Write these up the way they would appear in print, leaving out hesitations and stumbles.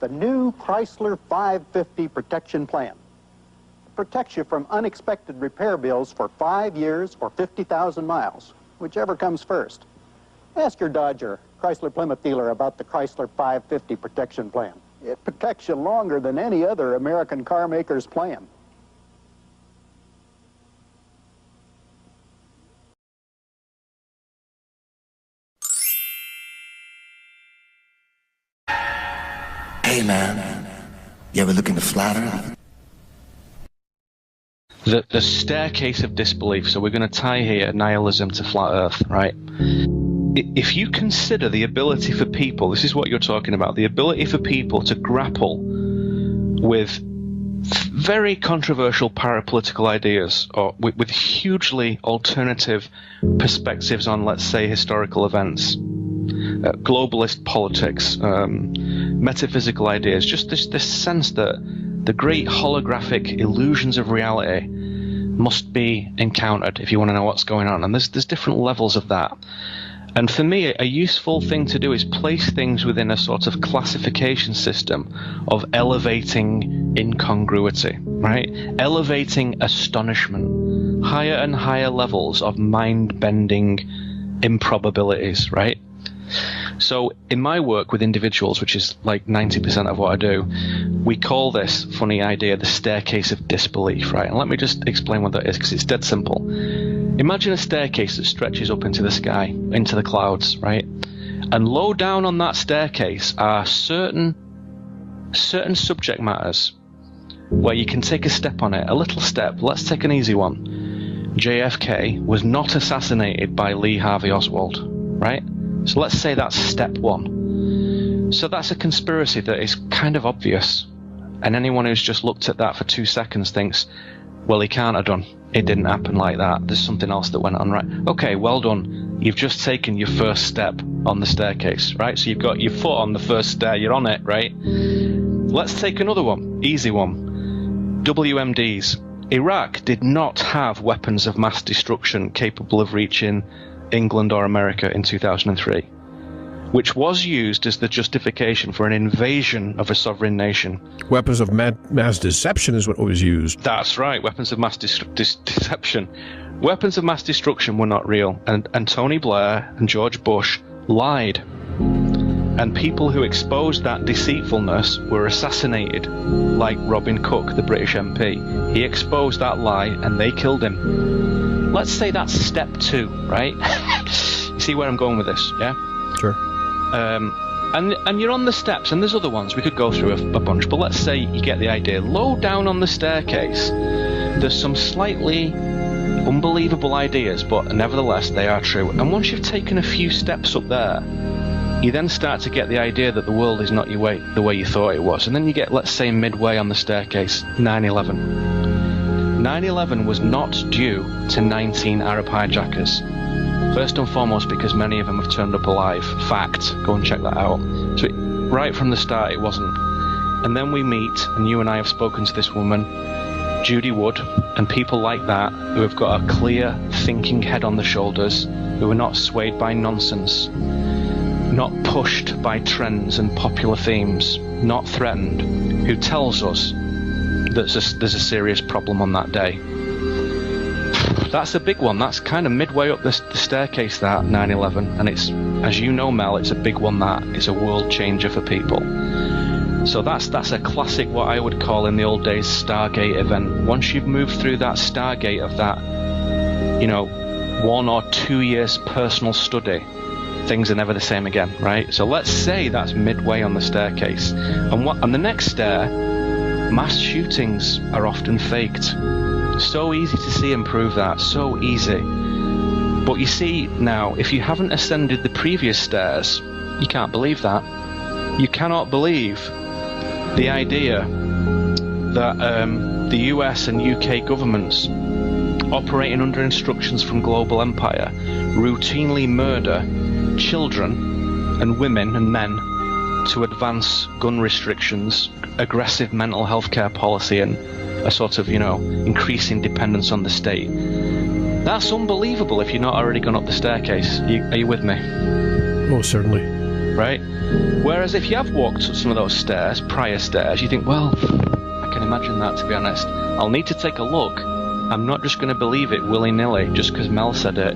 The new Chrysler 550 protection plan protects you from unexpected repair bills for 5 years or 50,000 miles, whichever comes first. Ask your Dodge or Chrysler Plymouth dealer about the Chrysler 550 protection plan. It protects you longer than any other American car maker's plan. Hey man, you ever looking to flatter? The staircase of disbelief. So we're going to tie here nihilism to flat Earth, right? If you consider the ability for people, this is what you're talking about, the ability for people to grapple with very controversial parapolitical ideas, or with hugely alternative perspectives on, let's say, historical events, globalist politics, metaphysical ideas, just this sense that the great holographic illusions of reality must be encountered if you want to know what's going on. And there's different levels of that. And for me, a useful thing to do is place things within a sort of classification system of elevating incongruity, right? Elevating astonishment, higher and higher levels of mind-bending improbabilities, right? So in my work with individuals, which is like 90% of what I do, we call this funny idea the staircase of disbelief, right? And let me just explain what that is, because it's dead simple. Imagine a staircase that stretches up into the sky, into the clouds, right? And low down on that staircase are certain subject matters where you can take a step on it, a little step. Let's take an easy one. JFK was not assassinated by Lee Harvey Oswald, right? So let's say that's step one. So that's a conspiracy that is kind of obvious. And anyone who's just looked at that for 2 seconds thinks, well, he can't have done. It didn't happen like that. There's something else that went on, right? Okay, well done. You've just taken your first step on the staircase, right? So you've got your foot on the first stair. You're on it, right? Let's take another one. Easy one. WMDs. Iraq did not have weapons of mass destruction capable of reaching England or America in 2003, which was used as the justification for an invasion of a sovereign nation. Weapons of mass deception is what was used. That's right, weapons of mass deception. Weapons of mass destruction were not real, and Tony Blair and George Bush lied. And people who exposed that deceitfulness were assassinated, like Robin Cook, the British MP. He exposed that lie and they killed him. Let's say that's step 2, right? You see where I'm going with this, yeah? Sure. And you're on the steps, and there's other ones. We could go through a bunch, but let's say you get the idea. Low down on the staircase, there's some slightly unbelievable ideas, but nevertheless, they are true. And once you've taken a few steps up there, you then start to get the idea that the world is not the way you thought it was. And then you get, let's say, midway on the staircase, 9/11. 9/11 was not due to 19 Arab hijackers. First and foremost, because many of them have turned up alive. Fact. Go and check that out. So right from the start, it wasn't. And then we meet, and you and I have spoken to this woman, Judy Wood, and people like that who have got a clear thinking head on the shoulders, who are not swayed by nonsense, not pushed by trends and popular themes, not threatened, who tells us that there's a serious problem on that day. That's a big one. That's kind of midway up the staircase, that 9/11, and it's, as you know, Mel, it's a big one. That it's a world changer for people. So that's a classic, what I would call in the old days, Stargate event. Once you've moved through that Stargate of that, 1 or 2 years personal study, things are never the same again, right? So let's say that's midway on the staircase, and on the next stair, mass shootings are often faked. So easy to see and prove that, so easy. But you see now, if you haven't ascended the previous stairs, you can't believe that. You cannot believe the idea that the US and UK governments, operating under instructions from global empire, routinely murder children and women and men to advance gun restrictions, aggressive mental health care policy, and a sort of, increasing dependence on the state. That's unbelievable if you're not already gone up the staircase. Are you with me? Oh, certainly. right? Whereas if you have walked up some of those stairs, prior stairs, you think, well, I can imagine that, to be honest. I'll need to take a look. I'm not just going to believe it willy-nilly just because Mel said it,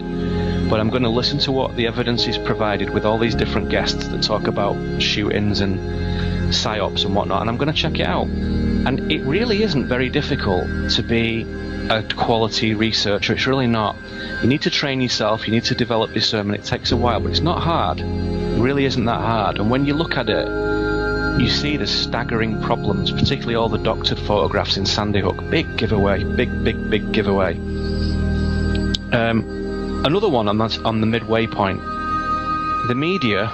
but I'm going to listen to what the evidence is provided with all these different guests that talk about shootings and psyops and whatnot, and I'm going to check it out. And it really isn't very difficult to be a quality researcher. It's really not. You need to train yourself, you need to develop discernment. It takes a while, but it's not hard. It really isn't that hard. And when you look at it, you see the staggering problems, particularly all the doctored photographs in Sandy Hook. Big giveaway, big giveaway. Another one on the midway point. The media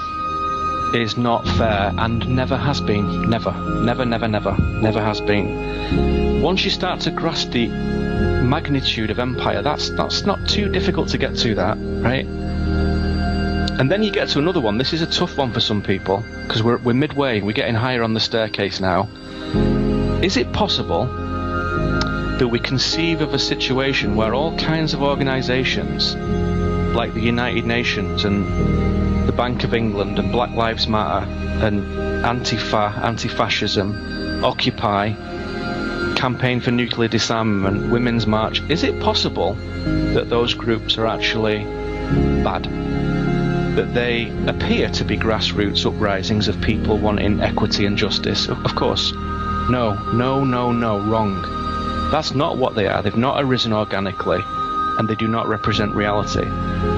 is not fair and never has been. Never has been. Once you start to grasp the magnitude of empire, that's not too difficult to get to that, right? And then you get to another one. This is a tough one for some people, because we're midway, we're getting higher on the staircase now. Is it possible that we conceive of a situation where all kinds of organizations, like the United Nations and the Bank of England and Black Lives Matter and Antifa, anti-fascism, Occupy, Campaign for Nuclear Disarmament, Women's March, is it possible that those groups are actually bad? That they appear to be grassroots uprisings of people wanting equity and justice? Of course. No, wrong. That's not what they are. They've not arisen organically, and they do not represent reality.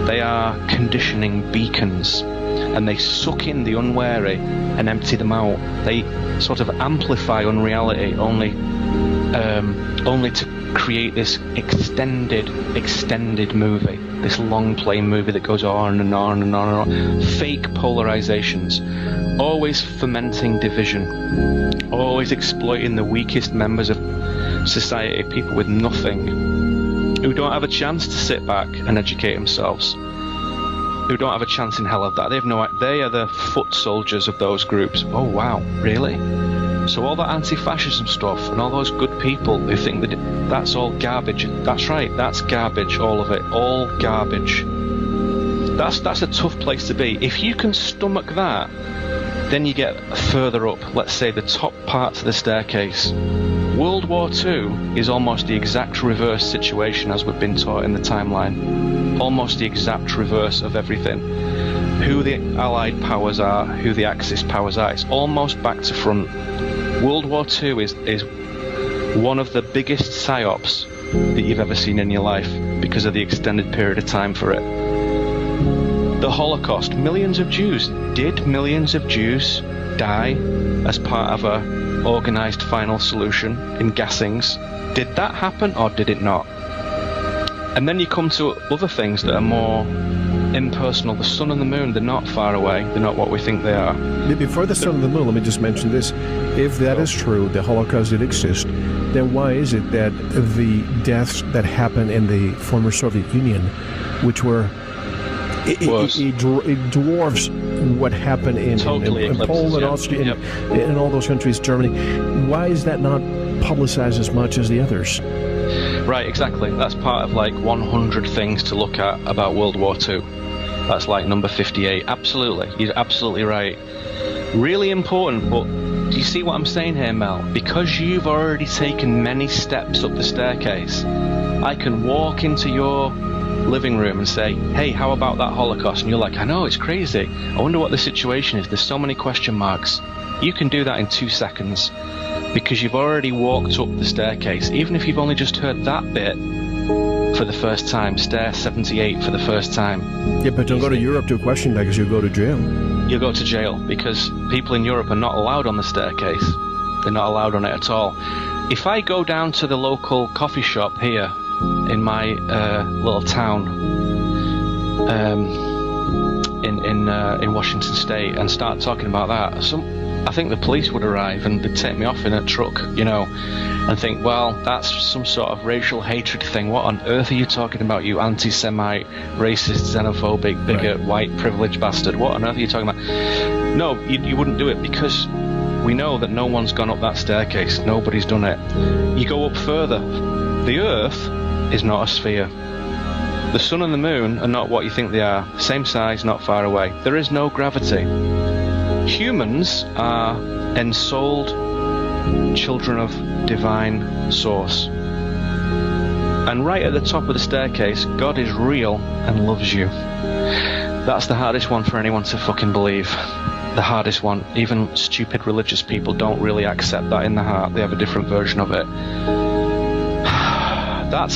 They are conditioning beacons, and they suck in the unwary and empty them out. They sort of amplify unreality only to create this extended movie, this long play movie that goes on and on and on and on. Fake polarizations, always fomenting division, always exploiting the weakest members of society, people with nothing, who don't have a chance to sit back and educate themselves, who don't have a chance in hell of that. They are the foot soldiers of those groups. Oh wow, really? So all that anti-fascism stuff and all those good people who think that that's all garbage. That's right, that's garbage, all of it, all garbage. That's a tough place to be. If you can stomach that, then you get further up, let's say the top parts of the staircase. World War II is almost the exact reverse situation as we've been taught in the timeline. Almost the exact reverse of everything. Who the Allied powers are, who the Axis powers are, it's almost back to front. World War II is one of the biggest psyops that you've ever seen in your life because of the extended period of time for it. The Holocaust, millions of Jews. Did millions of Jews die as part of a organised final solution in gassings? Did that happen or did it not? And then you come to other things that are more impersonal. The sun and the moon, they're not far away. They're not what we think they are. Before the sun and the moon, let me just mention this. If that is true, the Holocaust did exist, then why is it that the deaths that happened in the former Soviet Union, which were... It dwarfs what happened in Poland, Austria, in all those countries, Germany. Why is that not publicized as much as the others? Right, exactly. That's part of like 100 things to look at about World War II. That's like number 58. Absolutely. You're absolutely right. Really important, but do you see what I'm saying here, Mel? Because you've already taken many steps up the staircase, I can walk into your living room and say, hey, how about that Holocaust? And you're like, I know, it's crazy. I wonder what the situation is. There's so many question marks. You can do that in 2 seconds because you've already walked up the staircase. Even if you've only just heard that bit for the first time, stair 78 for the first time. Yeah, but don't go to Europe to question that because you'll go to jail. You'll go to jail because people in Europe are not allowed on the staircase. They're not allowed on it at all. If I go down to the local coffee shop here in my little town in Washington State and start talking about that, I think the police would arrive and they'd take me off in a truck, you know, and think, well, that's some sort of racial hatred thing. What on earth are you talking about, you anti-Semite, racist, xenophobic, bigot, white privileged bastard? What on earth are you talking about? No, you wouldn't do it because we know that no one's gone up that staircase. Nobody's done it. You go up further. The Earth is not a sphere. The sun and the moon are not what you think they are. Same size, not far away. There is no gravity. Humans are ensouled children of divine source. And right at the top of the staircase, God is real and loves you. That's the hardest one for anyone to fucking believe. The hardest one. Even stupid religious people don't really accept that in the heart. They have a different version of it. That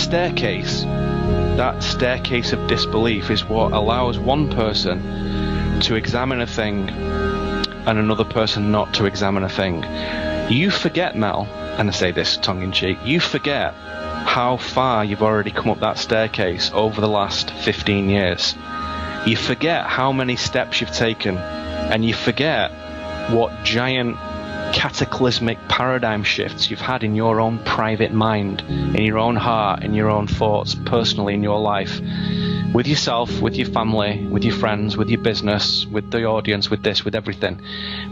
staircase of disbelief is what allows one person to examine a thing and another person not to examine a thing. You forget, Mel, and I say this tongue-in-cheek, you forget how far you've already come up that staircase over the last 15 years. You forget how many steps you've taken, and you forget what giant cataclysmic paradigm shifts you've had in your own private mind, in your own heart, in your own thoughts, personally in your life, with yourself, with your family, with your friends, with your business, with the audience, with this, with everything.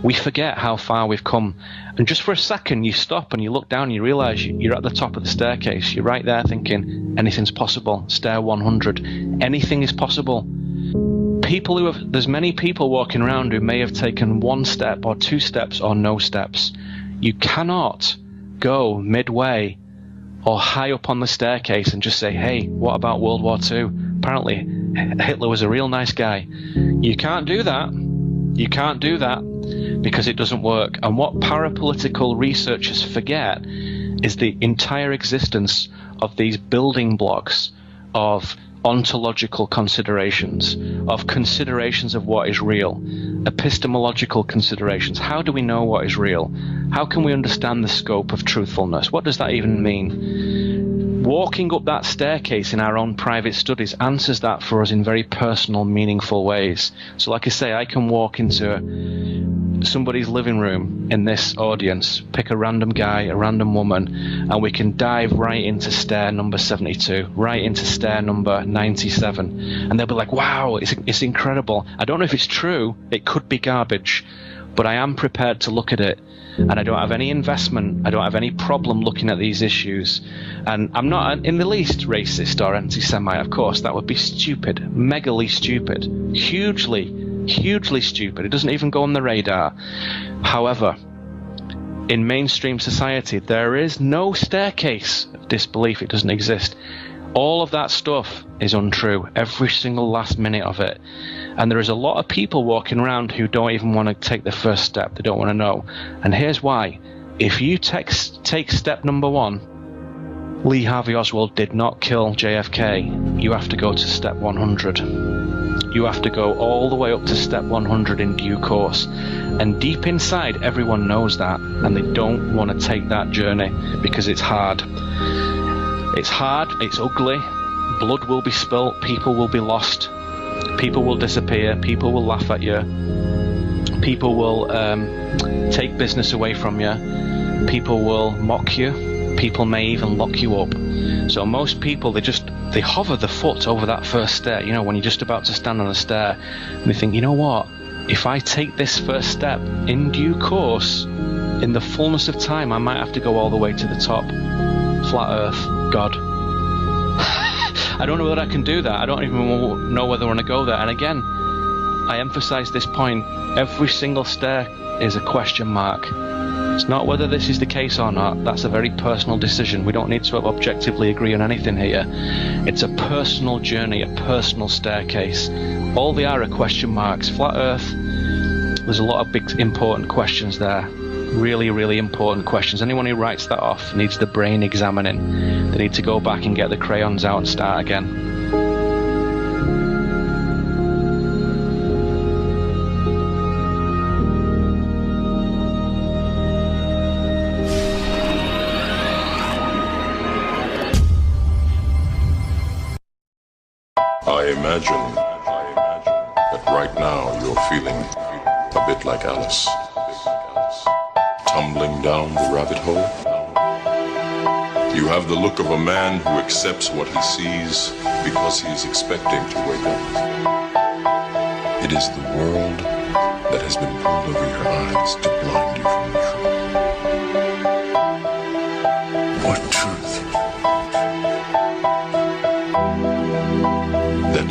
We forget how far we've come, and just for a second you stop and you look down and you realize you're at the top of the staircase. You're right there thinking anything's possible. Stair 100, anything is possible. There's many people walking around who may have taken one step or two steps or no steps. You cannot go midway or high up on the staircase and just say, hey, what about World War II? Apparently Hitler was a real nice guy. You can't do that. You can't do that because it doesn't work. And what parapolitical researchers forget is the entire existence of these building blocks of ontological considerations, of considerations of what is real, epistemological considerations. How do we know what is real? How can we understand the scope of truthfulness? What does that even mean? Walking up that staircase in our own private studies answers that for us in very personal, meaningful ways. So like I say, I can walk into somebody's living room in this audience, pick a random guy, a random woman, and we can dive right into stair number 72, right into stair number 97, and they'll be like, wow, it's incredible. I don't know if it's true, it could be garbage, but I am prepared to look at it, and I don't have any investment, I don't have any problem looking at these issues, and I'm not in the least racist or anti-Semite, of course. That would be stupid, megally stupid, hugely stupid. It doesn't even go on the radar. However, in mainstream society, there is no staircase of disbelief. It doesn't exist. All of that stuff is untrue, every single last minute of it. And there is a lot of people walking around who don't even want to take the first step. They don't want to know. And here's why. If you take step number 1, Lee Harvey Oswald did not kill JFK, you have to go to step 100. You have to go all the way up to step 100 in due course. And deep inside, everyone knows that, and they don't want to take that journey because it's hard. It's hard, it's ugly, blood will be spilt, people will be lost, people will disappear, people will laugh at you, people will take business away from you, people will mock you, people may even lock you up. So most people, they hover the foot over that first stair, you know, when you're just about to stand on a stair, and they think, you know what, if I take this first step in due course, in the fullness of time, I might have to go all the way to the top. Flat Earth, God. I don't know whether I can do that. I don't even know whether I want to go there. And again, I emphasize this point, every single stair is a question mark. It's not whether this is the case or not. That's a very personal decision. We don't need to objectively agree on anything here. It's a personal journey, a personal staircase. All they are question marks. Flat Earth, there's a lot of big important questions there. Really, really important questions. Anyone who writes that off needs the brain examining. They need to go back and get the crayons out and start again. I imagine that right now you're feeling a bit like Alice, tumbling down the rabbit hole. You have the look of a man who accepts what he sees because he is expecting to wake up. It is the world that has been pulled over your eyes to blind you from the truth. What truth?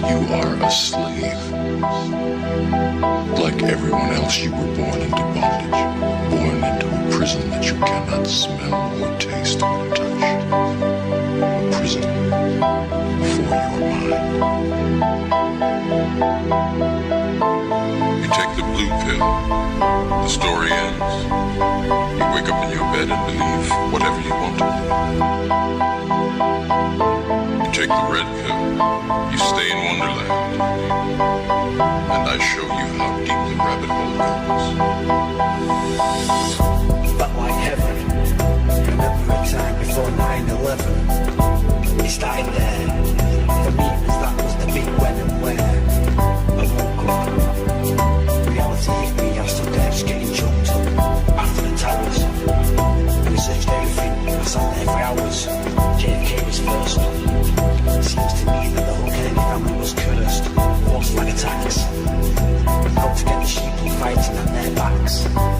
You are a slave. Like everyone else, you were born into bondage, born into a prison that you cannot smell or taste or touch. A prison for your mind. You take the blue pill, the story ends. You wake up in your bed and believe whatever you want to believe. You take the red pill, you stay in Wonderland, and I show you how deep the rabbit hole goes. But like heaven, remember a time before 9/11. It started there. For me, that was the big when and where. I woke up. Reality hit me, I stood there just getting choked up. After the towers, researched everything, I sat there for hours. JFK was first. Seems to me that the whole Kennedy family was cursed. Forced flag attacks. How to get the sheep fighting on their backs.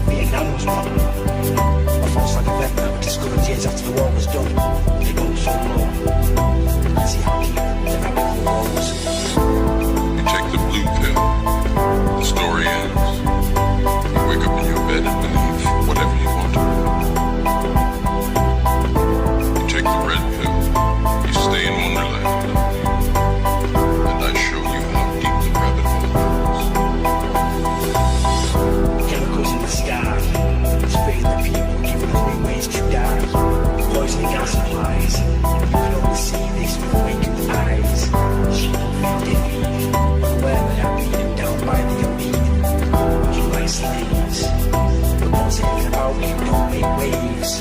Vietnam was one. A false flag event that was discovered years after the war was done. They go so low. And see how deep the rabbit hole goes. You take the blue pill, the story ends. You wake up in your bed and believe whatever you want to believe. You take the red pill, you stay in Wonderland, and I show you how deep the rabbit hole goes. Chemicals in the sky, spraying the people, giving us new ways to die. Poisoning our supplies, you can only see this with awakened eyes. Sheep don't feel defeat, aware that I'm beaten down by the elite. Working like slaves, but what's anything about you don't make waves,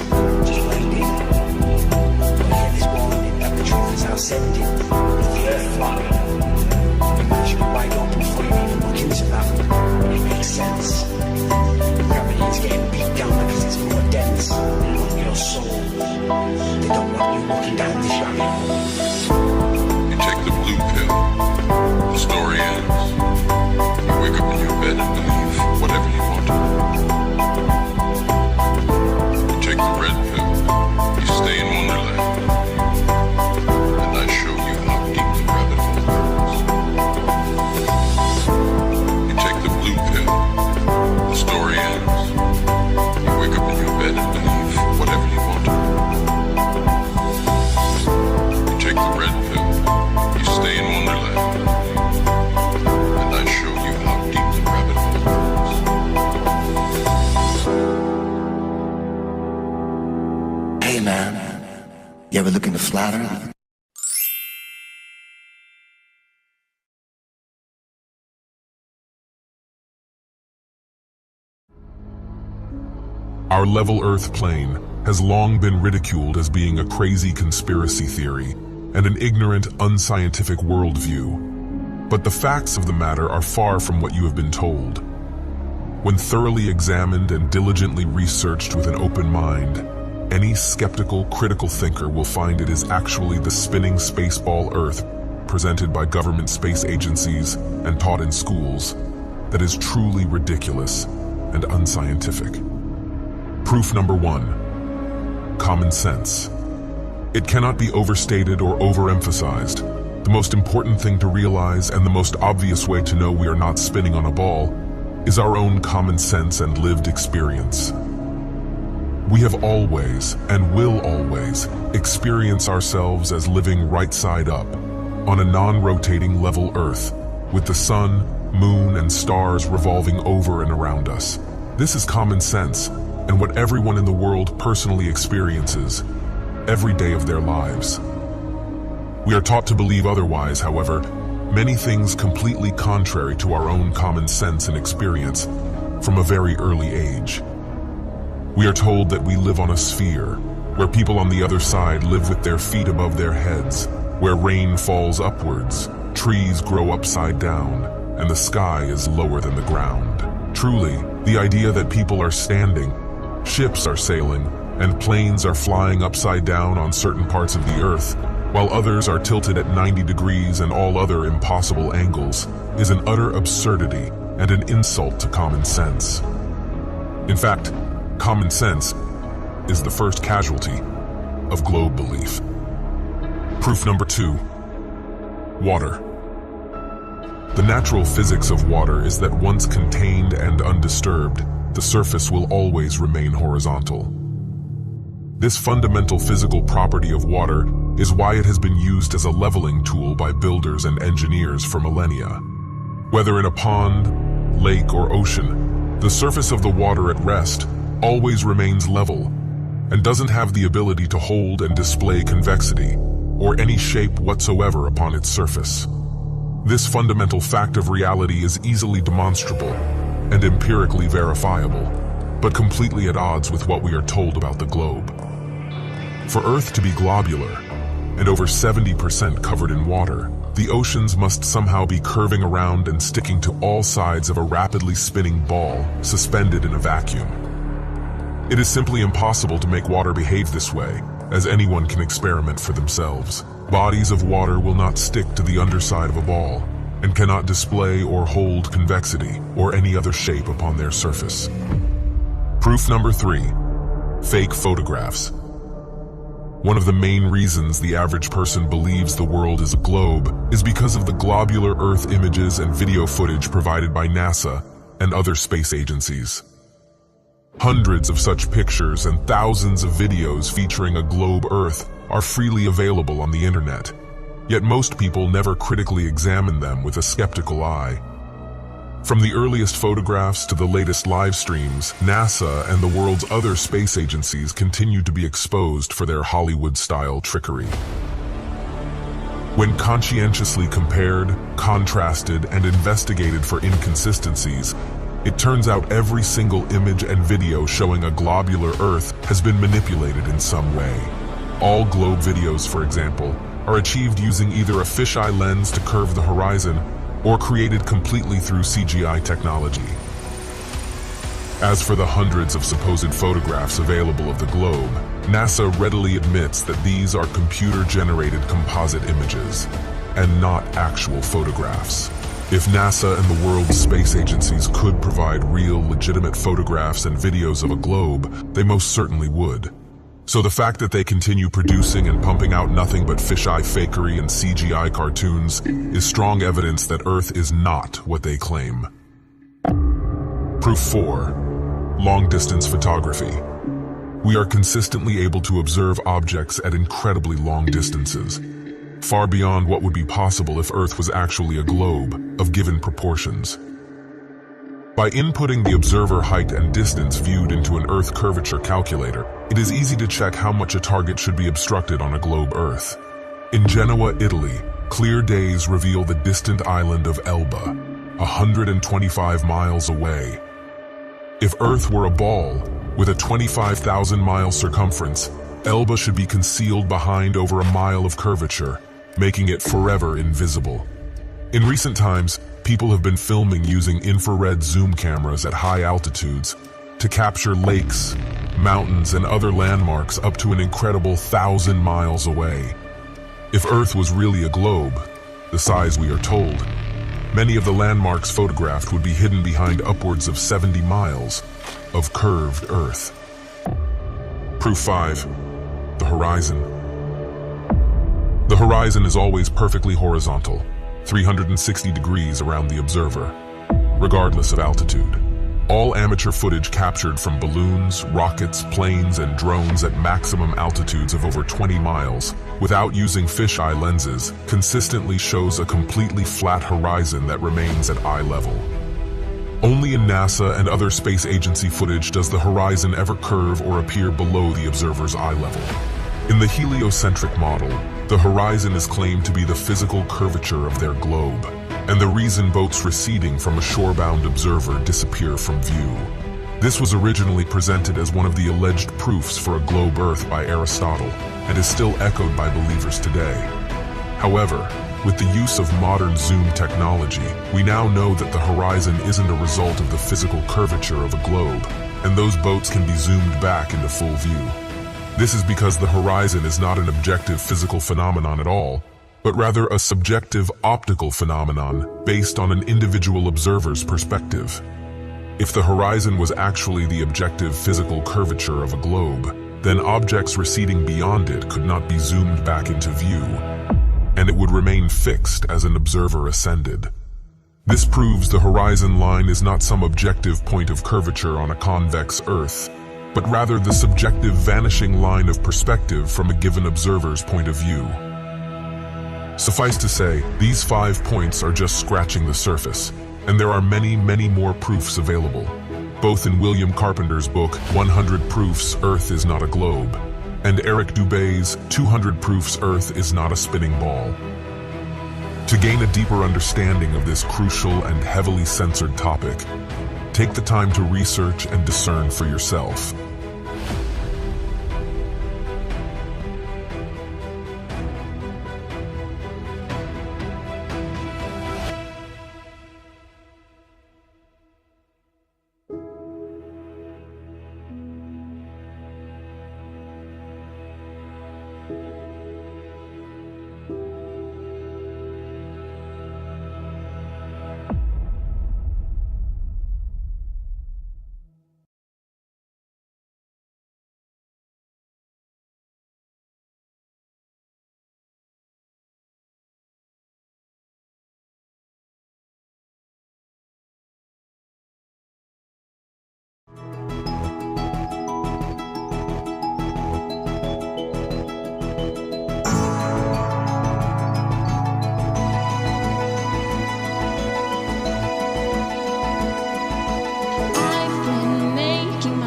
just blend in. But hear this warning that the truth is our sending. If the earth flat, imagine it wide open before you even look into that. It makes sense. Gravity is getting beat down because it's more dense. They want your soul. They don't want you walking down this rabbit hole. You take the blue pill, the story ends. You wake up in your bed and believe whatever you want to believe. You take the red pill, you stay in Wonderland, and I show you how deep the rabbit hole goes. You take the blue pill, the story ends. You wake up in your bed and believe whatever you want to believe. You take the red pill, you stay in Wonderland, and I show you how deep the rabbit hole goes. Hey man, you ever look in the flat earth? Our level Earth plane has long been ridiculed as being a crazy conspiracy theory and an ignorant, unscientific worldview. But the facts of the matter are far from what you have been told. When thoroughly examined and diligently researched with an open mind, any skeptical, critical thinker will find it is actually the spinning spaceball Earth presented by government space agencies and taught in schools that is truly ridiculous and unscientific. Proof number 1. Common sense. It cannot be overstated or overemphasized. The most important thing to realize and the most obvious way to know we are not spinning on a ball is our own common sense and lived experience. We have always, and will always, experience ourselves as living right side up, on a non-rotating level Earth, with the sun, moon, and stars revolving over and around us. This is common sense, and what everyone in the world personally experiences every day of their lives. We are taught to believe otherwise, however, many things completely contrary to our own common sense and experience from a very early age. We are told that we live on a sphere, where people on the other side live with their feet above their heads, where rain falls upwards, trees grow upside down, and the sky is lower than the ground. Truly, the idea that people are standing, ships are sailing, and planes are flying upside down on certain parts of the Earth, while others are tilted at 90 degrees and all other impossible angles, is an utter absurdity and an insult to common sense. In fact, common sense is the first casualty of globe belief. Proof number 2. Water. The natural physics of water is that once contained and undisturbed, the surface will always remain horizontal. This fundamental physical property of water is why it has been used as a leveling tool by builders and engineers for millennia. Whether in a pond, lake, or ocean, the surface of the water at rest always remains level and doesn't have the ability to hold and display convexity or any shape whatsoever upon its surface. This fundamental fact of reality is easily demonstrable and empirically verifiable, but completely at odds with what we are told about the globe. For Earth to be globular, and over 70% covered in water, the oceans must somehow be curving around and sticking to all sides of a rapidly spinning ball suspended in a vacuum. It is simply impossible to make water behave this way, as anyone can experiment for themselves. Bodies of water will not stick to the underside of a ball, and cannot display or hold convexity or any other shape upon their surface. Proof number 3. Fake photographs. One of the main reasons the average person believes the world is a globe is because of the globular Earth images and video footage provided by NASA and other space agencies. Hundreds of such pictures and thousands of videos featuring a globe Earth are freely available on the internet, yet most people never critically examine them with a skeptical eye. From the earliest photographs to the latest live streams, NASA and the world's other space agencies continue to be exposed for their Hollywood-style trickery. When conscientiously compared, contrasted, and investigated for inconsistencies, it turns out every single image and video showing a globular Earth has been manipulated in some way. All globe videos, for example, are achieved using either a fisheye lens to curve the horizon or created completely through CGI technology. As for the hundreds of supposed photographs available of the globe, NASA readily admits that these are computer-generated composite images and not actual photographs. If NASA and the world's space agencies could provide real, legitimate photographs and videos of a globe, they most certainly would. So the fact that they continue producing and pumping out nothing but fisheye fakery and CGI cartoons is strong evidence that Earth is not what they claim. Proof 4. Long-distance photography. We are consistently able to observe objects at incredibly long distances, far beyond what would be possible if Earth was actually a globe of given proportions. By inputting the observer height and distance viewed into an Earth curvature calculator, it is easy to check how much a target should be obstructed on a globe Earth. In Genoa, Italy, clear days reveal the distant island of Elba, 125 miles away. If Earth were a ball with a 25,000-mile circumference, Elba should be concealed behind over a mile of curvature, making it forever invisible. In recent times, people have been filming using infrared zoom cameras at high altitudes to capture lakes, mountains, and other landmarks up to an incredible 1,000 miles away. If Earth was really a globe, the size we are told, many of the landmarks photographed would be hidden behind upwards of 70 miles of curved Earth. Proof 5. The horizon. The horizon is always perfectly horizontal, 360 degrees around the observer, regardless of altitude. All amateur footage captured from balloons, rockets, planes, and drones at maximum altitudes of over 20 miles, without using fisheye lenses, consistently shows a completely flat horizon that remains at eye level. Only in NASA and other space agency footage does the horizon ever curve or appear below the observer's eye level. In the heliocentric model, the horizon is claimed to be the physical curvature of their globe, and the reason boats receding from a shorebound observer disappear from view. This was originally presented as one of the alleged proofs for a globe Earth by Aristotle, and is still echoed by believers today. However, with the use of modern zoom technology, we now know that the horizon isn't a result of the physical curvature of a globe, and those boats can be zoomed back into full view. This is because the horizon is not an objective physical phenomenon at all, but rather a subjective optical phenomenon based on an individual observer's perspective. If the horizon was actually the objective physical curvature of a globe, then objects receding beyond it could not be zoomed back into view, and it would remain fixed as an observer ascended. This proves the horizon line is not some objective point of curvature on a convex Earth, but rather the subjective vanishing line of perspective from a given observer's point of view. Suffice to say, these 5 points are just scratching the surface, and there are many, many more proofs available, both in William Carpenter's book, 100 Proofs Earth is Not a Globe, and Eric Dubé's 200 Proofs Earth is Not a Spinning Ball. To gain a deeper understanding of this crucial and heavily censored topic, take the time to research and discern for yourself.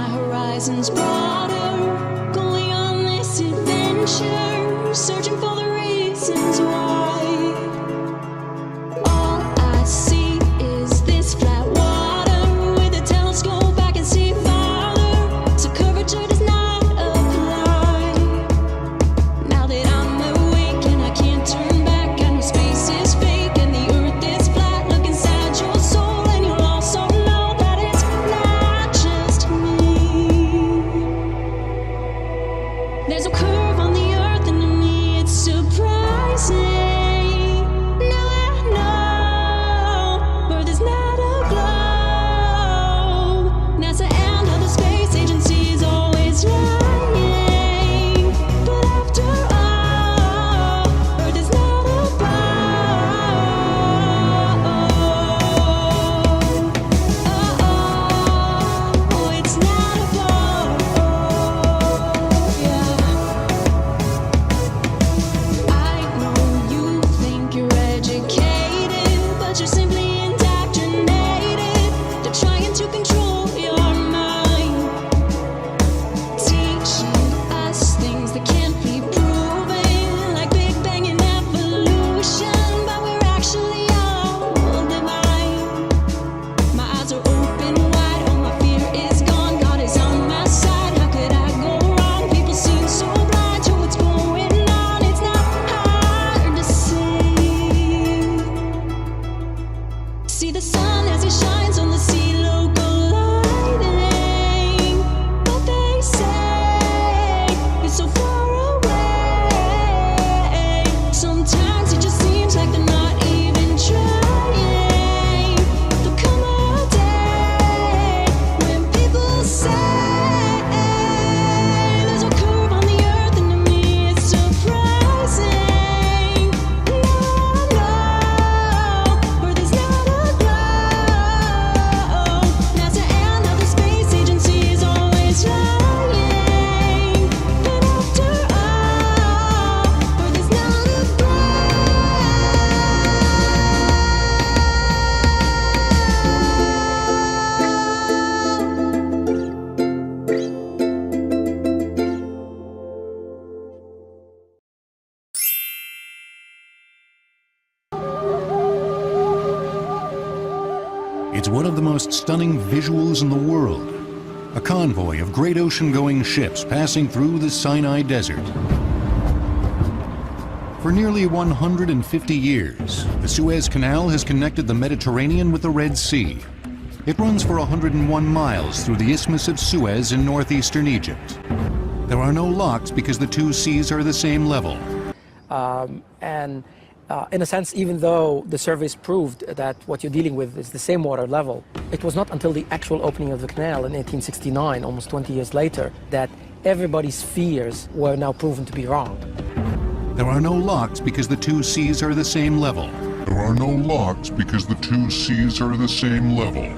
Horizons broader, going on this adventure, searching for the reasons why. All I see is this flat water. With a telescope I can see farther, so curvature does not apply. Now that I'm awake and I can't turn back, I know space is fake and the earth is flat. Look inside your soul and you'll also know that it's not just me. There's a curve on the earth and to me it's surprising. Now I know Earth is not a globe. NASA and other space agencies always lying, but after all, Earth is not a globe. Oh, it's not a globe. Yeah. I know you think you're educated, but you're simply indoctrinated. They're trying to control your mind, teaching us things that can't be proven, like Big Bang and evolution, but we're actually all divine. My eyes are open wide, all my fear is gone. God is on my side, how could I go wrong? People seem so blind to what's going on. It's not hard to see. See the sun as it shines on the sea, local lightning. But they say it's so far away. Sometimes it just seems like they're not even trying. There'll come a day when people say there's a curve on the earth, and to me it's surprising. No, Earth is not a globe. NASA and other space agencies always lying, but after all, Earth is not a globe. It's one of the most stunning visuals in the world. A convoy of great ocean-going ships passing through the Sinai Desert. For nearly 150 years, the Suez Canal has connected the Mediterranean with the Red Sea. It runs for 101 miles through the Isthmus of Suez in northeastern Egypt. There are no locks because the two seas are the same level. In a sense, even though the surveys proved that what you're dealing with is the same water level, it was not until the actual opening of the canal in 1869, almost 20 years later, that everybody's fears were now proven to be wrong. There are no locks because the two seas are the same level. There are no locks because the two seas are the same level.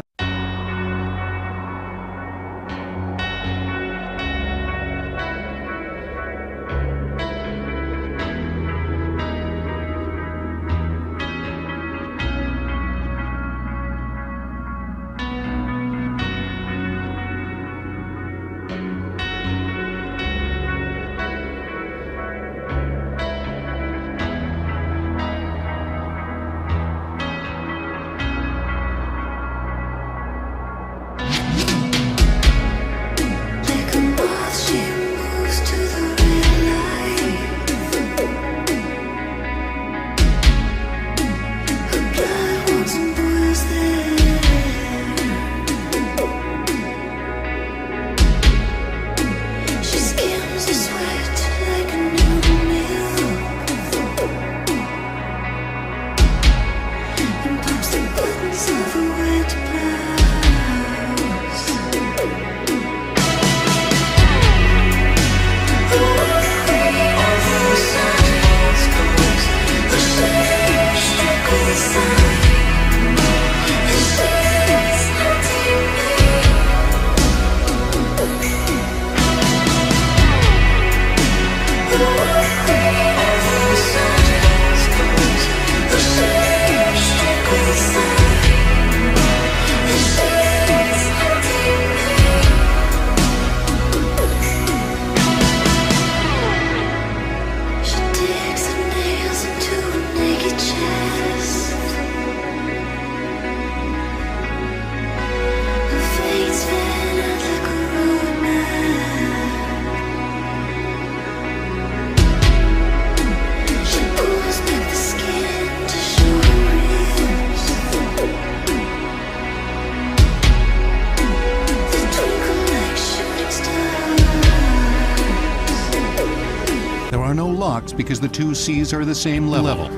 There are no locks because the two seas are the same level.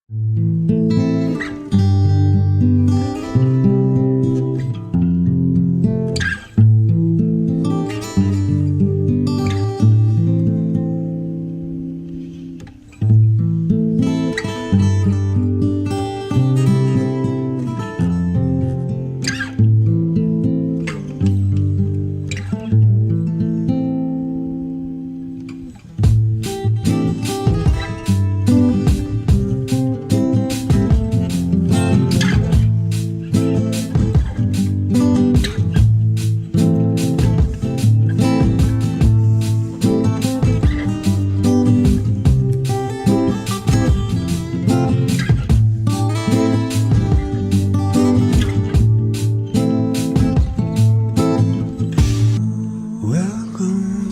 Welcome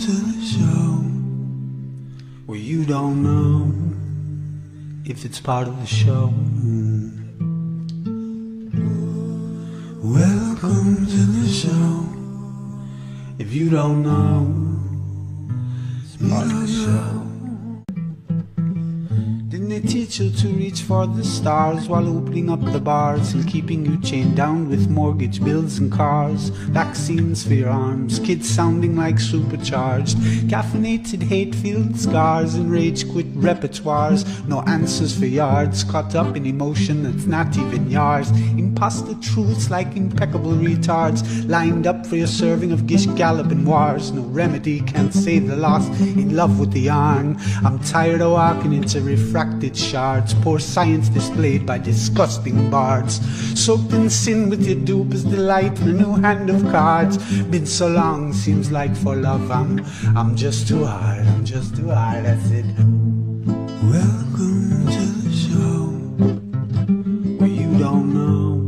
to the show where you don't know if it's part of the show. Welcome to the show if you don't know it's part of the show. Didn't they teach you to reach for the stars while opening up the bars and keeping you chained down with mortgage bills and cars? Vaccines for your arms, kids sounding like supercharged, caffeinated hate-filled scars and rage-quit repertoires. No answers for yards, caught up in emotion that's not even yours. Imposter truths like impeccable retards, lined up for your serving of Gish Galloping wars. No remedy can't save the lost, in love with the yarn. I'm tired of walking into refracted shards, poor science displayed by disgusting bards. Soaked in sin with your dupe is delight in a new hand of cards. Been so long, seems like for love I'm just too hard, that's it. Welcome to the show where you don't know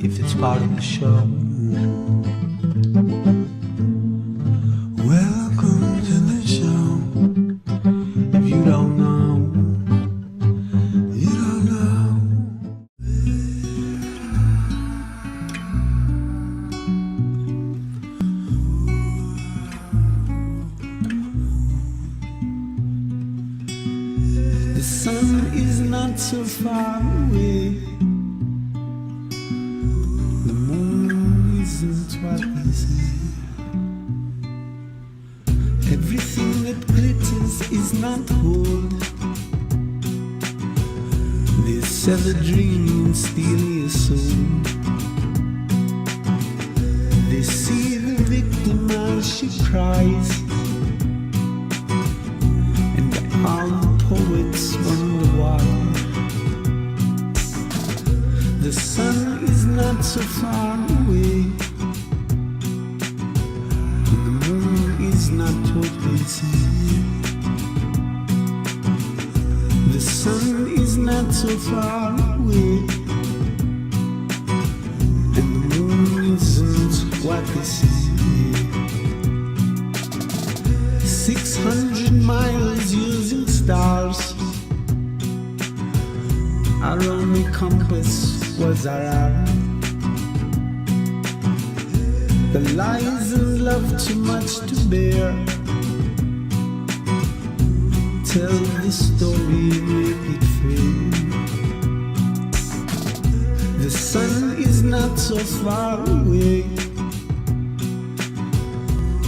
if it's part of the show. Welcome to the show if you don't know, you don't know. The sun is not so far away. The moon isn't what they say. Everything that glitters is not gold. They sell a dream and steal your soul. They see the victim as she cries, and all poets wonder why. The sun is not so far away, and the moon is not what they say. The sun is not so far away, and the moon isn't what they say. 600 miles using stars our only compass was our arm. The lies and love too much to bear. Tell the story, make it fair. The sun is not so far away.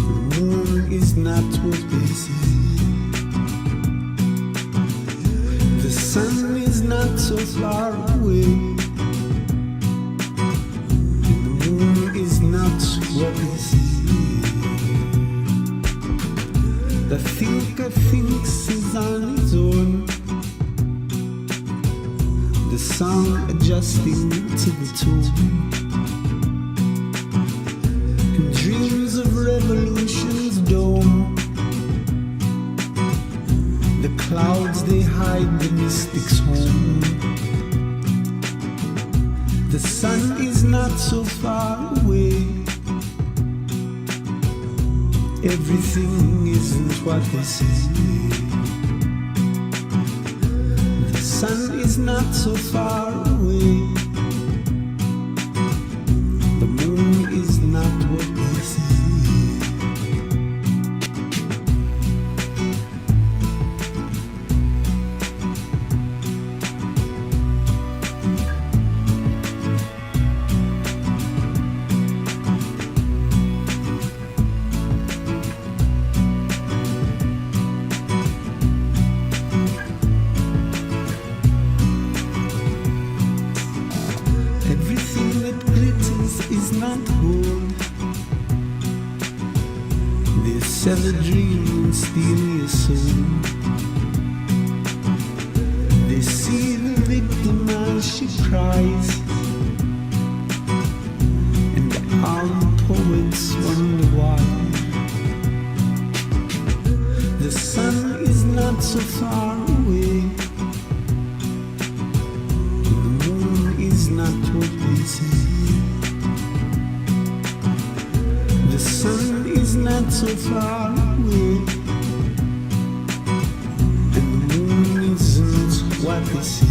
The moon is not what they say. The sun is not so far away, and the moon is not what they say. The thinker thinks is on his own, the song adjusting to the tone, and dreams of revolution's dome. The clouds they hide the mystic's home. The sun is not so far away. Everything isn't what they say. The sun is not so far away. The moon is not what they say. sell a dream and steal your soul. They see the victim as she cries, and all the poets wonder why. The sun is not so far away, the moon is not what they say. The sun is not so far away, and the moon isn't what they say.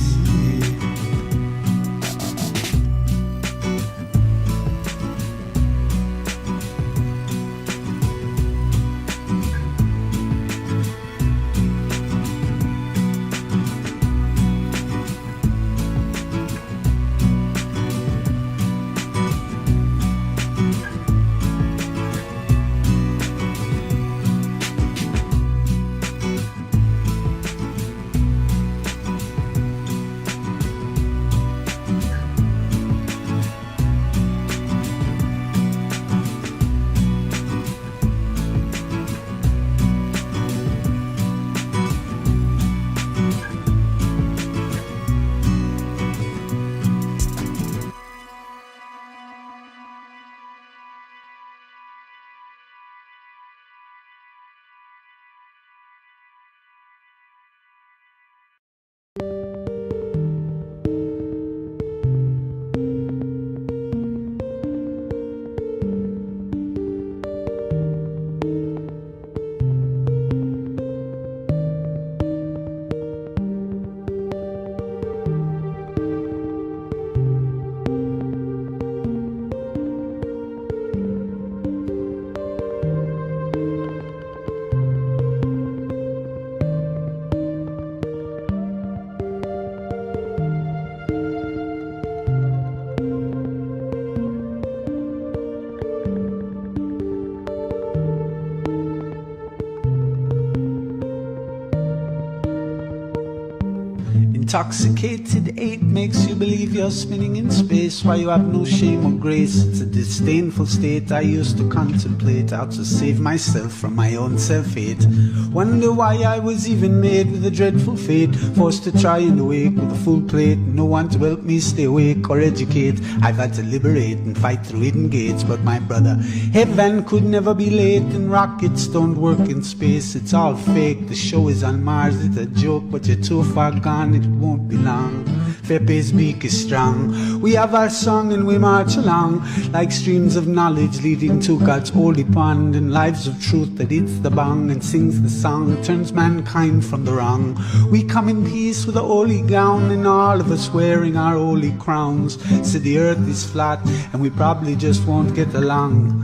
Intoxicated eight makes you believe you're spinning in space, while you have no shame or grace. It's a disdainful state I used to contemplate, how to save myself from my own self-hate. Wonder why I was even made with a dreadful fate, forced to try and awake with a full plate. No one to help me stay awake or educate. I've had to liberate and fight through hidden gates. But my brother, heaven could never be late, and rockets don't work in space. It's all fake, the show is on Mars. It's a joke, but you're too far gone, it won't be long. Fepe's beak is strong. We have our song and we march along, like streams of knowledge leading to God's holy pond, and lives of truth that hits the bong and sings the song, turns mankind from the wrong. We come in peace with a holy gown, and all of us wearing our holy crowns. Said the earth is flat and we probably just won't get along,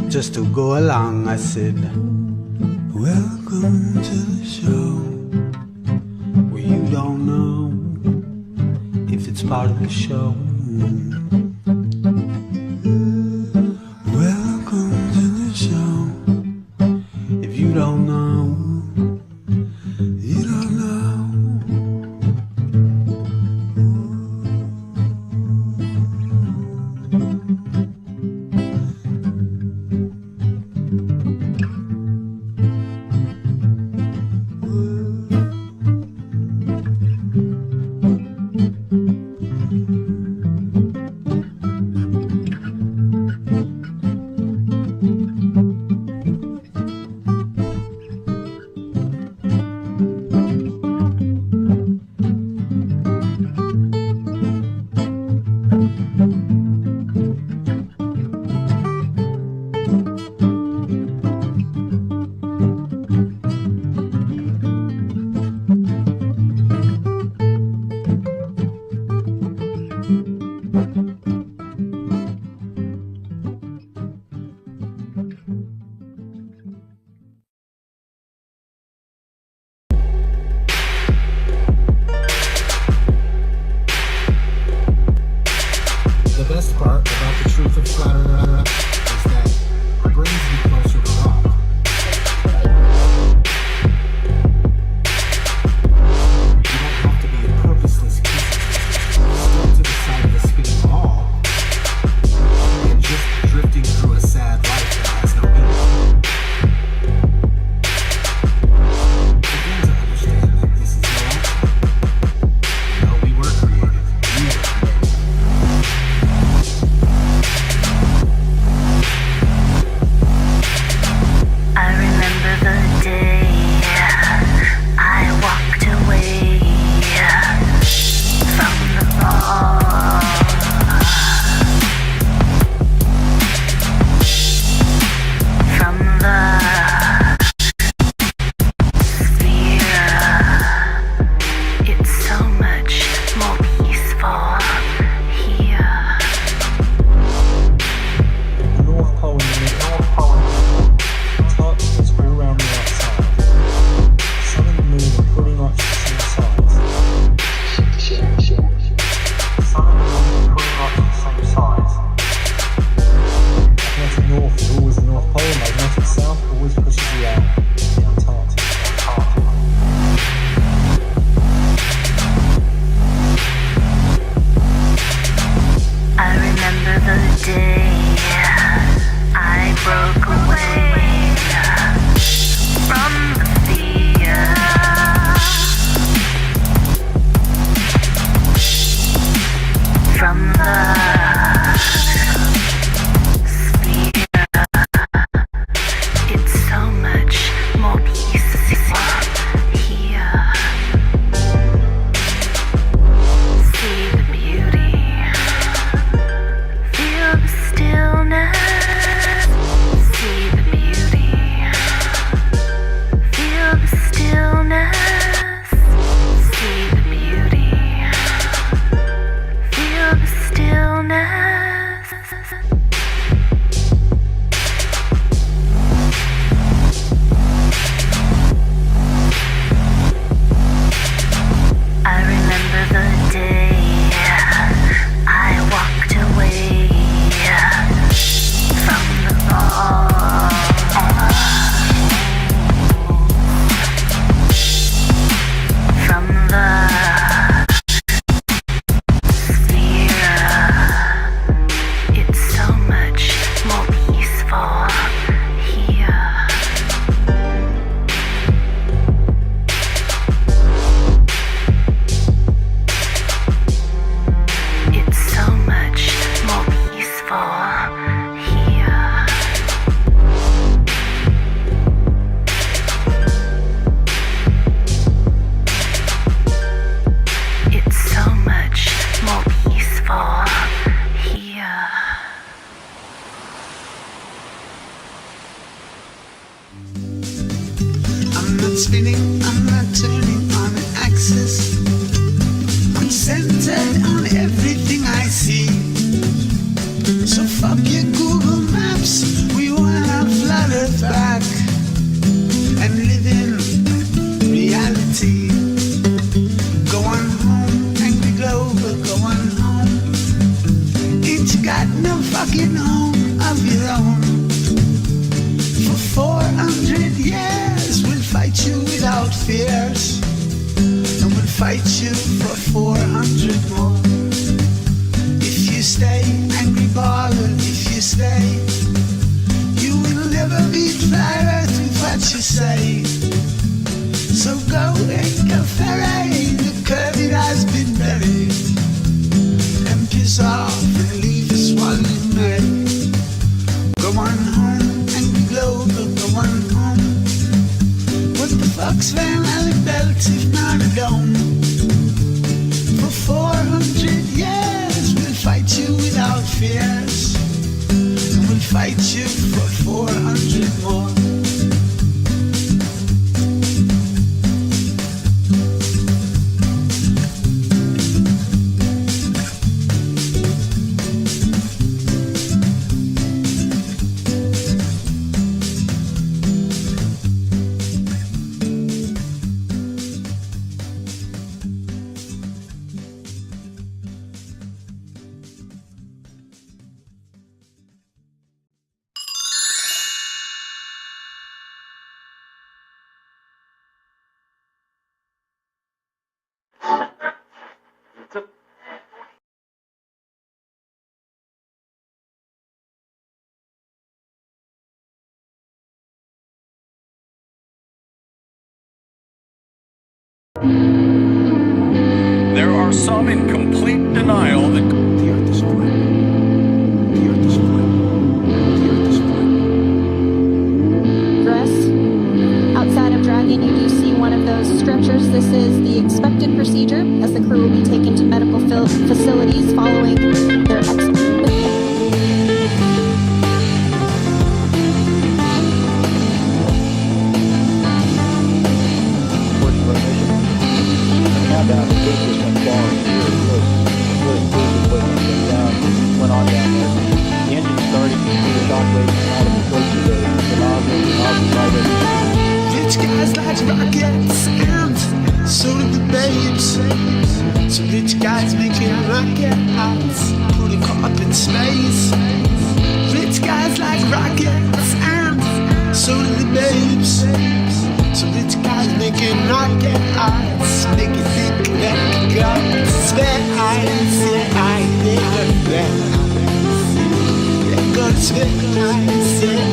just to go along. I said, welcome to the show, where you don't know if it's part of the show. Welcome to the show. If you don't know, you don't know. fight you for 400 more. If you stay, angry baller, if you stay, you will never be flattered with what you say. So go make a ferry, the curve it has been buried, and piss off and leave us one in May. Go on home, angry globe, go on home. What the fuck's Van Allen belt if not a dome? For 400 years we'll fight you without fears, and we'll fight you for 400 more. There are some in complete denial that The earth is flat. The earth is flat. The earth is flat. Dress. Outside of Dragon, you do see one of those stretchers. This is the expected procedure, as the crew will be taken to medical facilities following their down, the case just went down here. It was really crazy the way things went on down there. The engine started, the shock waves came out of the coach of the nozzle driver. Rich guys like rockets, and so do the babes. So rich guys making rockets, putting up in space. Rich guys like rockets, and so do the babes. So rich guys making rockets, make you think that God spare eyes, God spare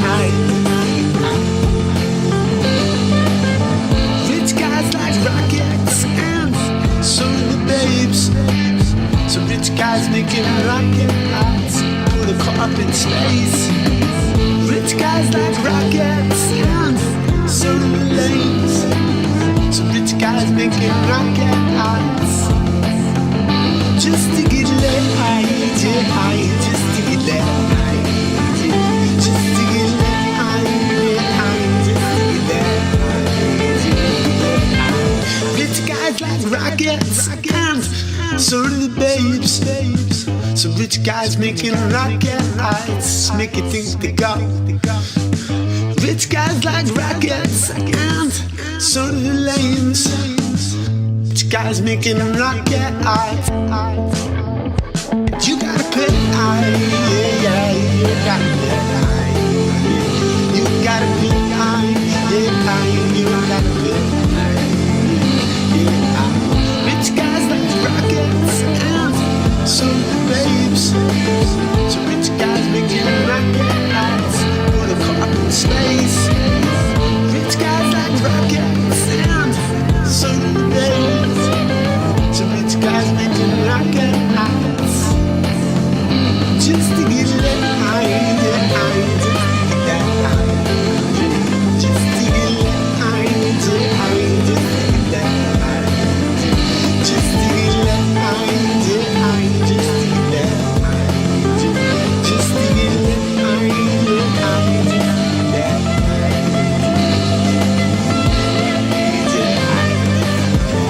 eyes. Rich guys like rockets, and so do the babes. So rich guys making rockets, put a car up in space. Rich guys like rockets, and so do the lanes. So rich guys making rockets, just to get laid, just to get laid, just to get laid, just to get laid. Rich guys like rockets, and so do the babes. So rich guys making rockets, make you think they got. Rich guys like rockets, and so do the lanes. Rich guys making rockets. You gotta pay, yeah, you gotta pay, you gotta pay, yeah, you gotta pay, yeah. Rich guys like rockets, and so do the babes. So rich guys making rockets, put a car up in space. Rich guys like rockets, and so do the babes. So rich guys making rockets, just to get laid, just to get laid, just to get laid, just to get laid, just to get laid, just to get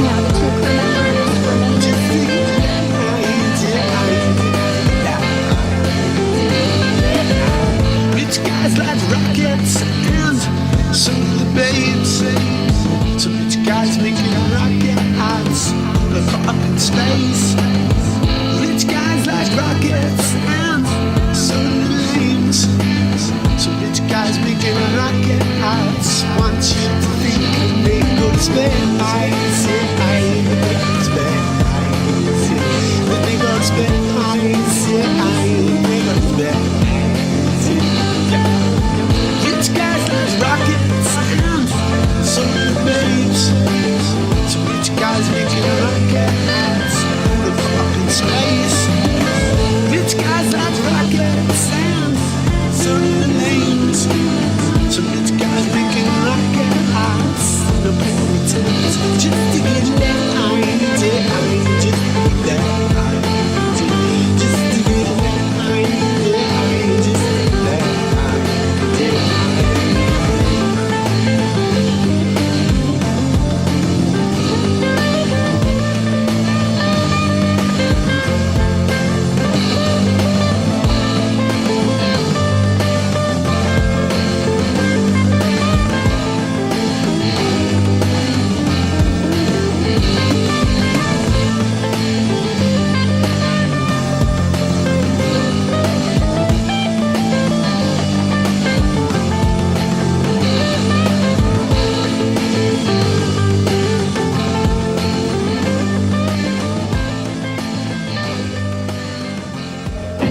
Now the two crew members remain. Rich guys like rockets, and so do the babes. So rich guys making rockets, look up in space. Rich guys like rockets, and so do the lanes. So rich guys making rockets, want you to think they go to space. rockets up in space. Rich guys like rockets and certain names. Some rich guys making rockets in the ponytails just to get that iron, just to get that iron, just to get that iron, just to get that iron.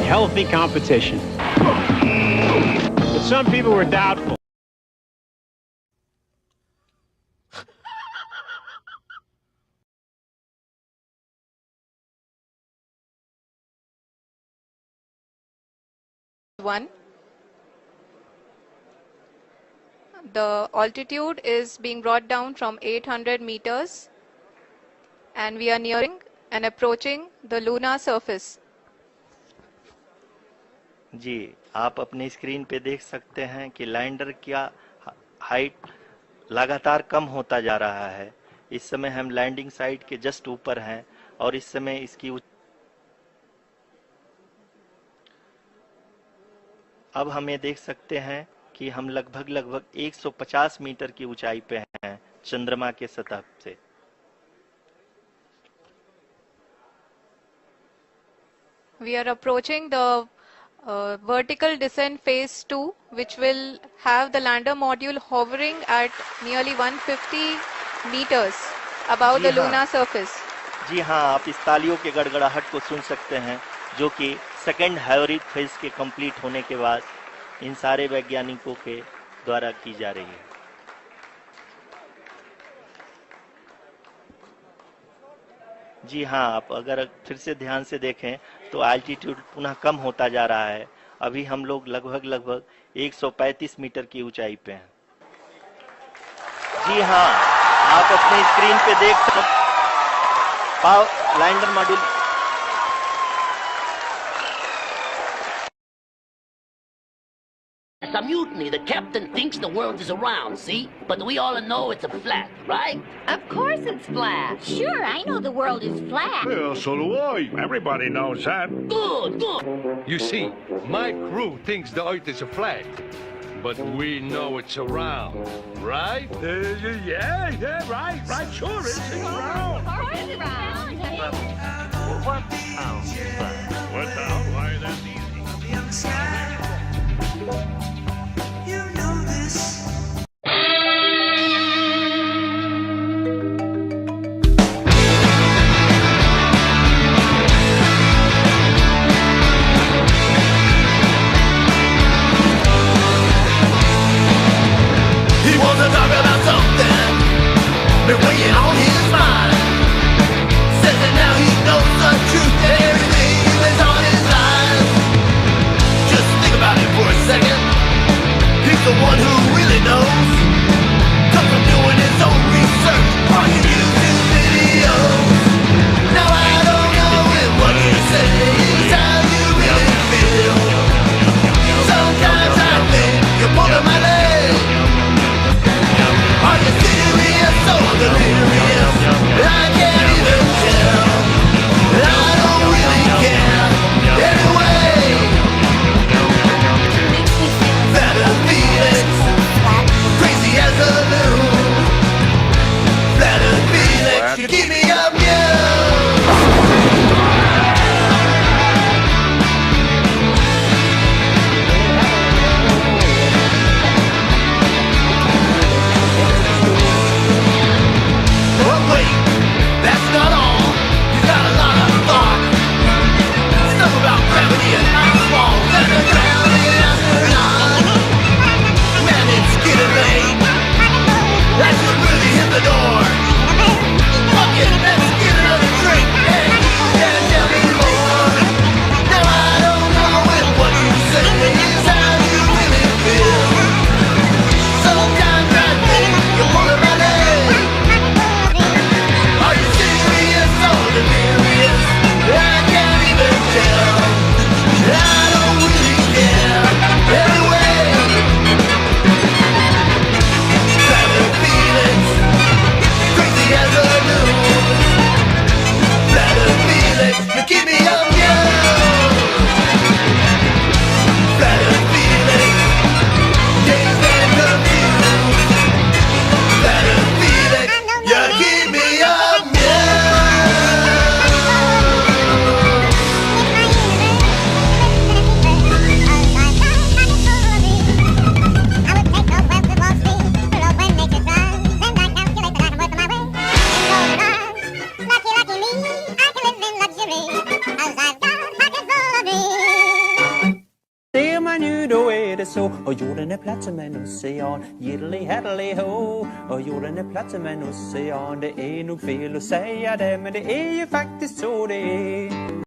Healthy competition. But some people were doubtful. One. The altitude is being brought down from 800 meters and we are nearing and approaching the lunar surface. जी आप अपनी screen पे देख सकते हैं कि lander का height लगातार कम होता जा रहा है। इस समय हम लैंडिंग साइट के जस्ट ऊपर हैं और इस समय इसकी अब हमें देख सकते हैं कि हम लगभग 150 मीटर की ऊंचाई पे हैं चंद्रमा के सतह से। We are approaching the vertical descent phase 2, which will have the lander module hovering at nearly 150 meters above the lunar surface. जी हाँ, आप इस तालियों के गड़गड़ाहट को सुन सकते हैं जो कि सेकेंड हाइब्रिड फेज के कंप्लीट होने के बाद इन सारे वैज्ञानिकों के द्वारा की जा रही है। जी हाँ, आप अगर फिर से ध्यान से देखें तो एल्टीट्यूड पुनः कम होता जा रहा है। अभी हम लोग लगभग 135 मीटर की ऊंचाई पे हैं। जी हाँ, आप अपनी स्क्रीन पे देख सकते हैं lander module It's a mutiny. The captain thinks the world is around, see? But we all know it's a flat, right? Of course it's flat. Sure, I know the world is flat. Well, so do I. Everybody knows that. Good, good. You see, my crew thinks the Earth is a flat, but we know it's around, right? Yeah, right. Sure, it's around. Of course it's round. What's out? Why, that's easy. You know this. He wants to talk about something been weighing on his mind. Says that now he knows the truth and everything is on his mind. Just think about it for a second. He's the one who really knows. Comes from doing his own research, watching YouTube videos. Now I don't know if what you say is how you really feel. Sometimes I think you're pulling my leg. Are you serious or delirious? I can't even tell. I don't really care. Anyway, better feelings, crazy as a loon. Better feelings, you keep me up, But wait, that's not all. You got a lot of thought. Stuff about gravity and ice walls and the drowning astronaut. Man, it's getting late. I should really hit the door. Fuck it, let's get another så, och jorden är platt som en ocean. Jiddly haddly ho, och jorden är platt som en ocean. Det är nog fel att säga det, men det är ju faktiskt så det är.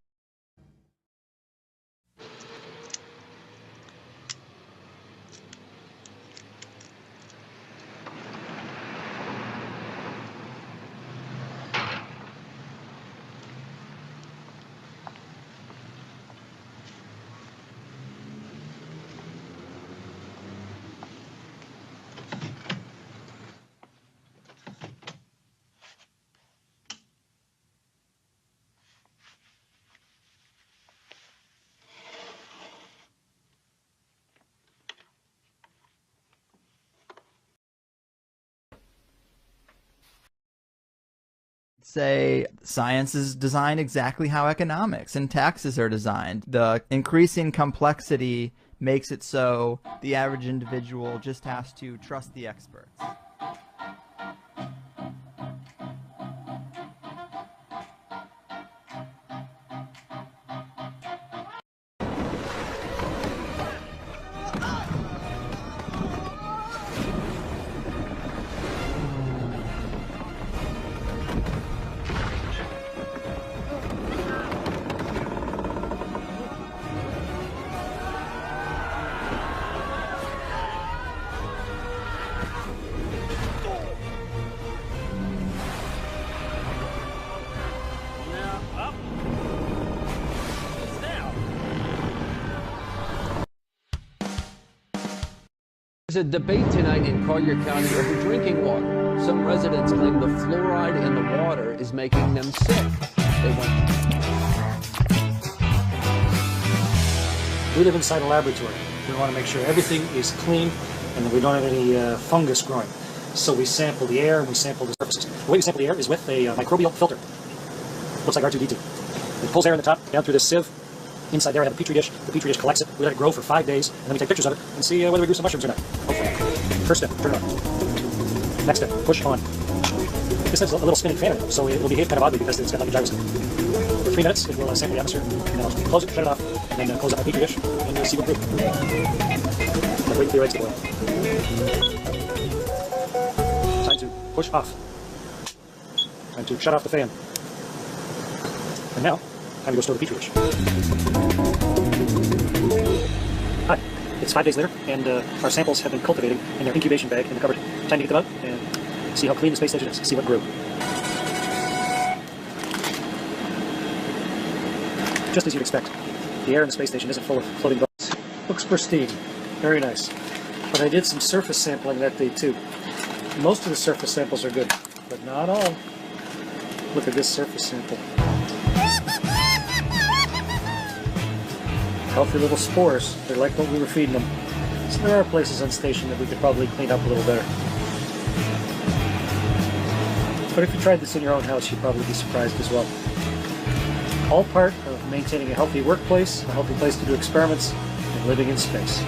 Say science is designed exactly how economics and taxes are designed. The increasing complexity makes it so the average individual just has to trust the experts. There's a debate tonight in Collier County over drinking water. Some residents claim the fluoride in the water is making them sick. We live inside a laboratory. We want to make sure everything is clean and that we don't have any fungus growing. So we sample the air and we sample the surfaces. The way we sample the air is with a microbial filter. Looks like R2-D2. It pulls air in the top down through this sieve. Inside there I have a petri dish. The petri dish collects it. We let it grow for 5 days, and then we take pictures of it and see whether we grew some mushrooms or not. First step, turn it on. Next step, push on. This has a little spinning fan in it, so it will behave kind of oddly because it's got like a gyroscope. For 3 minutes, it will sample the atmosphere, and then I'll close it, shut it off, and then close up my petri dish, and we'll see what grew. I'm waiting for your eggs to boil. Time to push off. Time to shut off the fan. And now, time to go store the petri dish. Hi, it's 5 days later, and our samples have been cultivating in their incubation bag in the cupboard. Time to get them out and see how clean the space station is, see what grew. Just as you'd expect, the air in the space station isn't full of floating bugs. Looks pristine, very nice. But I did some surface sampling that day too. Most of the surface samples are good, but not all. Look at this surface sample. Healthy little spores. They're like what we were feeding them. So there are places on station that we could probably clean up a little better. But if you tried this in your own house, you'd probably be surprised as well. All part of maintaining a healthy workplace, a healthy place to do experiments, and living in space.